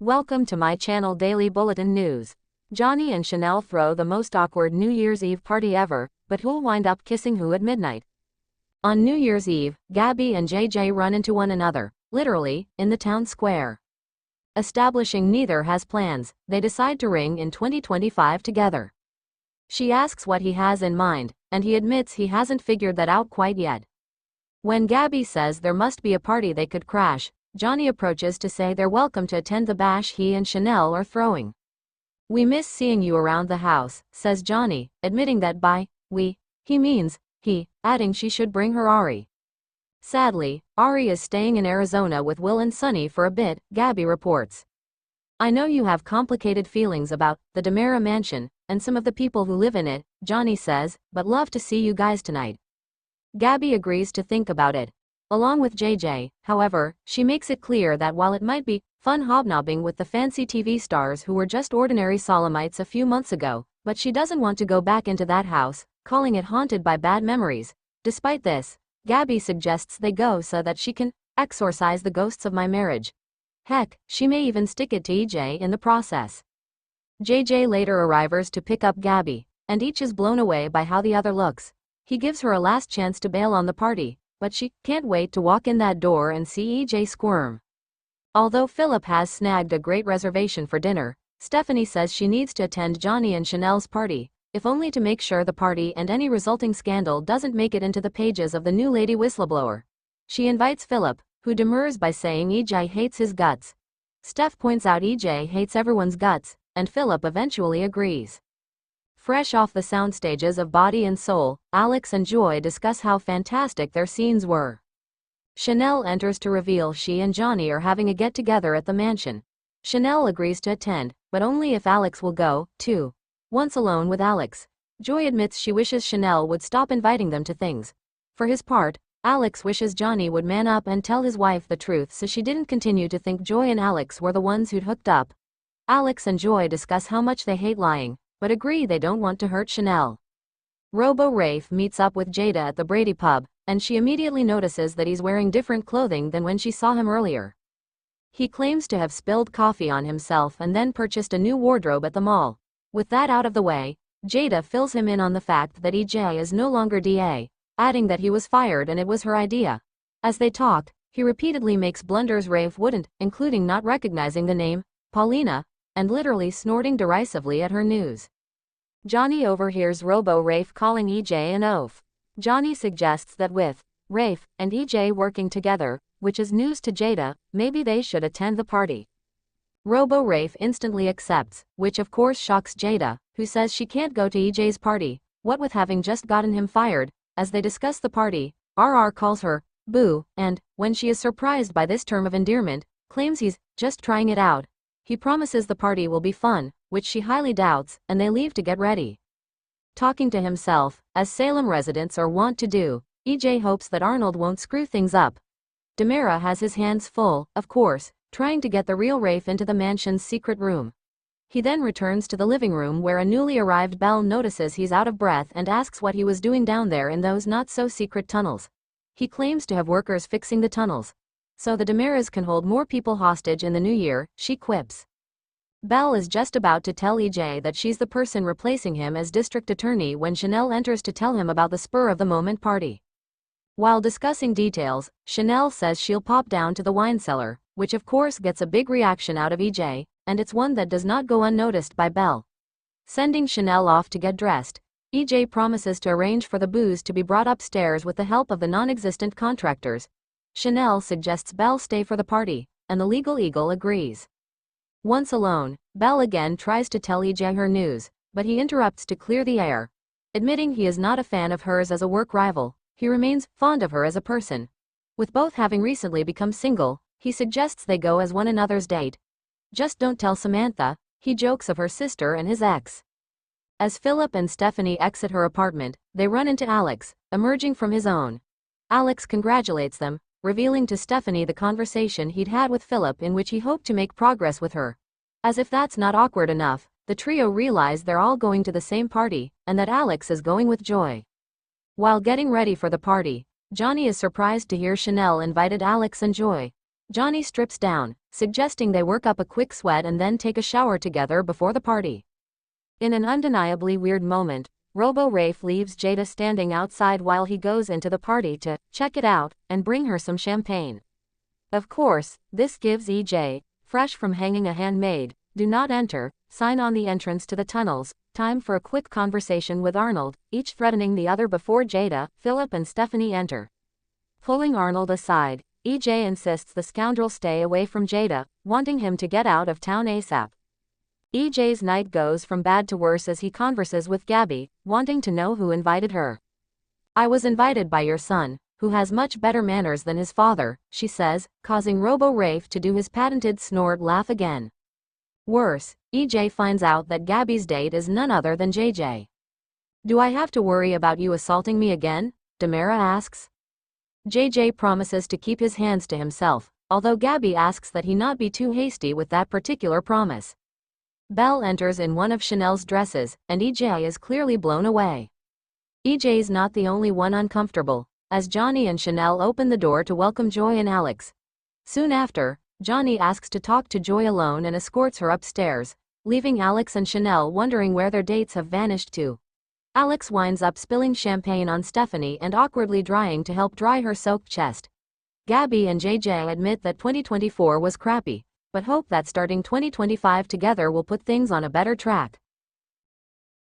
Welcome to my channel Daily Bulletin News. Johnny and Chanel throw the most awkward New Year's Eve party ever, but who'll wind up kissing who at midnight? On New Year's Eve, Gabby and JJ run into one another, literally, in the town square. Establishing neither has plans, they decide to ring in 2025 together. She asks what he has in mind, and he admits he hasn't figured that out quite yet. When Gabby says there must be a party they could crash, Johnny approaches to say they're welcome to attend the bash he and Chanel are throwing. "We miss seeing you around the house," says Johnny, admitting that by we, he means he, adding she should bring her Ari. Sadly, Ari is staying in Arizona with Will and Sunny for a bit, Gabby reports. "I know you have complicated feelings about the DeMera mansion and some of the people who live in it," Johnny says, "but love to see you guys tonight." Gabby agrees to think about it. Along with JJ, however, she makes it clear that while it might be fun hobnobbing with the fancy TV stars who were just ordinary sodomites a few months ago, but she doesn't want to go back into that house, calling it haunted by bad memories. Despite this, Gabby suggests they go so that she can exorcise the ghosts of my marriage. Heck, she may even stick it to EJ in the process. JJ later arrives to pick up Gabby, and each is blown away by how the other looks. He gives her a last chance to bail on the party, but she can't wait to walk in that door and see EJ squirm. Although Philip has snagged a great reservation for dinner, Stephanie says she needs to attend Johnny and Chanel's party, if only to make sure the party and any resulting scandal doesn't make it into the pages of the New Lady Whistleblower. She invites Philip, who demurs by saying EJ hates his guts. Steph points out EJ hates everyone's guts, and Philip eventually agrees. Fresh off the sound stages of Body and Soul, Alex and Joy discuss how fantastic their scenes were. Chanel enters to reveal she and Johnny are having a get-together at the mansion. Chanel agrees to attend, but only if Alex will go, too. Once alone with Alex, Joy admits she wishes Chanel would stop inviting them to things. For his part, Alex wishes Johnny would man up and tell his wife the truth so she didn't continue to think Joy and Alex were the ones who'd hooked up. Alex and Joy discuss how much they hate lying, but agree they don't want to hurt Chanel. Rafe meets up with Jada at the Brady pub, and she immediately notices that he's wearing different clothing than when she saw him earlier. He claims to have spilled coffee on himself and then purchased a new wardrobe at the mall. With that out of the way, Jada fills him in on the fact that EJ is no longer DA, adding that he was fired and it was her idea. As they talk, he repeatedly makes blunders Rafe wouldn't, including not recognizing the name, Paulina, and literally snorting derisively at her news. Johnny overhears Rafe calling EJ an oaf. Johnny suggests that with Rafe and EJ working together, which is news to Jada, maybe they should attend the party. Rafe instantly accepts, which of course shocks Jada, who says she can't go to EJ's party, what with having just gotten him fired. As they discuss the party, RR calls her Boo, and, when she is surprised by this term of endearment, claims he's just trying it out. He promises the party will be fun, which she highly doubts, and they leave to get ready. Talking to himself, as Salem residents are wont to do, EJ hopes that Arnold won't screw things up. DeMera has his hands full, of course, trying to get the real Rafe into the mansion's secret room. He then returns to the living room where a newly arrived Belle notices he's out of breath and asks what he was doing down there in those not-so-secret tunnels. He claims to have workers fixing the tunnels, so the DeMeras can hold more people hostage in the new year, she quips. Belle is just about to tell EJ that she's the person replacing him as district attorney when Chanel enters to tell him about the spur-of-the-moment party. While discussing details, Chanel says she'll pop down to the wine cellar, which of course gets a big reaction out of EJ, and it's one that does not go unnoticed by Belle. Sending Chanel off to get dressed, EJ promises to arrange for the booze to be brought upstairs with the help of the non-existent contractors. Chanel suggests Belle stay for the party, and the legal eagle agrees. Once alone, Belle again tries to tell EJ her news, but he interrupts to clear the air. Admitting he is not a fan of hers as a work rival, he remains fond of her as a person. With both having recently become single, he suggests they go as one another's date. "Just don't tell Samantha," he jokes of her sister and his ex. As Philip and Stephanie exit her apartment, they run into Alex, emerging from his own. Alex congratulates them, revealing to Stephanie the conversation he'd had with Philip in which he hoped to make progress with her. As if that's not awkward enough, the trio realize they're all going to the same party, and that Alex is going with Joy. While getting ready for the party, Johnny is surprised to hear Chanel invited Alex and Joy. Johnny strips down, suggesting they work up a quick sweat and then take a shower together before the party. In an undeniably weird moment, Robo-Rafe leaves Jada standing outside while he goes into the party to check it out and bring her some champagne. Of course, this gives EJ, fresh from hanging a handmaid, do not enter sign on the entrance to the tunnels, time for a quick conversation with Arnold, each threatening the other before Jada, Philip and Stephanie enter. Pulling Arnold aside, EJ insists the scoundrel stay away from Jada, wanting him to get out of town ASAP. EJ's night goes from bad to worse as he converses with Gabby, wanting to know who invited her. "I was invited by your son, who has much better manners than his father," she says, causing Robo-Rafe to do his patented snort laugh again. Worse, EJ finds out that Gabby's date is none other than JJ. "Do I have to worry about you assaulting me again?" Demara asks. JJ promises to keep his hands to himself, although Gabby asks that he not be too hasty with that particular promise. Belle enters in one of Chanel's dresses, and EJ is clearly blown away. EJ's not the only one uncomfortable, as Johnny and Chanel open the door to welcome Joy and Alex. Soon after, Johnny asks to talk to Joy alone and escorts her upstairs, leaving Alex and Chanel wondering where their dates have vanished to. Alex winds up spilling champagne on Stephanie and awkwardly drying to help dry her soaked chest. Gabby and JJ admit that 2024 was crappy, but hope that starting 2025 together will put things on a better track.